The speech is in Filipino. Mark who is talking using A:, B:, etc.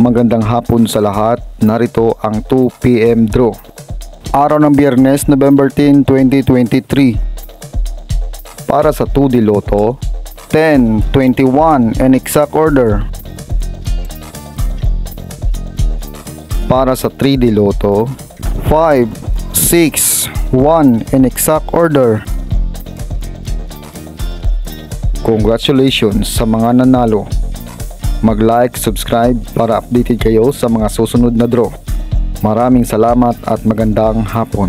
A: Magandang hapon sa lahat. Narito ang 2 PM draw. Araw ng Biyernes, November 10, 2023. Para sa 2D Lotto, 10, 21 in exact order. Para sa 3D Lotto, 5, 6, 1 in exact order. Congratulations sa mga nanalo. Mag-like, subscribe para updated kayo sa mga susunod na draw. Maraming salamat at magandang hapon.